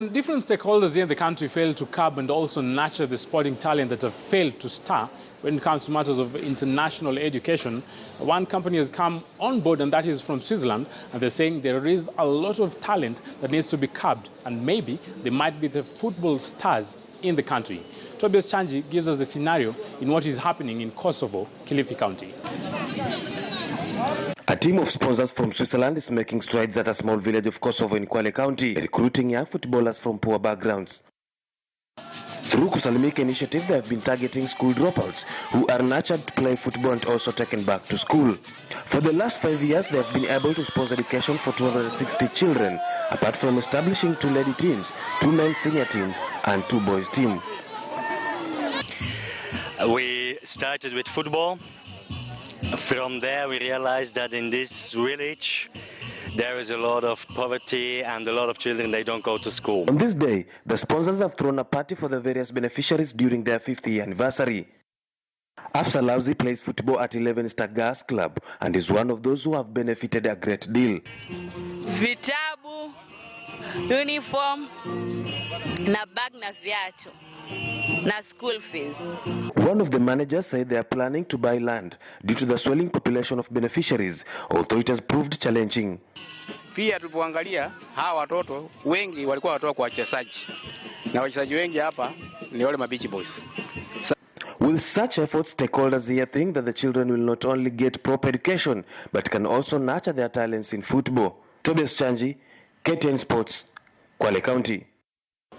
Different stakeholders here in the country fail to curb and also nurture the sporting talent that have failed to star when it comes to matters of international education. One company has come on board, and that is from Switzerland, and they're saying there is a lot of talent that needs to be curbed, and maybe they might be the football stars in the country. Tobias Chanji gives us the scenario in what is happening in Kosovo, Kilifi County. A team of sponsors from Switzerland is making strides at a small village of Kosovo in Kwale County, recruiting young footballers from poor backgrounds. Through Kusalimika initiative, they have been targeting school dropouts who are nurtured to play football and also taken back to school. For the last 5 years, they have been able to sponsor education for 260 children, apart from establishing 2 lady teams, 2 men senior team, and 2 boys team. We started with football. From there, we realized that in this village, there is a lot of poverty and a lot of children, they don't go to school. On this day, the sponsors have thrown a party for the various beneficiaries during their 50th year anniversary. Afsa Lauzi plays football at 11 Star Gas Club and is one of those who have benefited a great deal. Vitabu, uniform, na bag na viatu, na school fees. One of the managers said they are planning to buy land due to the swelling population of beneficiaries, although it has proved challenging. Pia tulipoangalia hawa watoto wengi walikuwa watoka kwa wachezaji, na wachezaji wengi hapa ni wale mabichi boys. With such efforts, stakeholders here think that the children will not only get proper education but can also nurture their talents in football. Tobias Chanji, KTN Sports, Kwale County.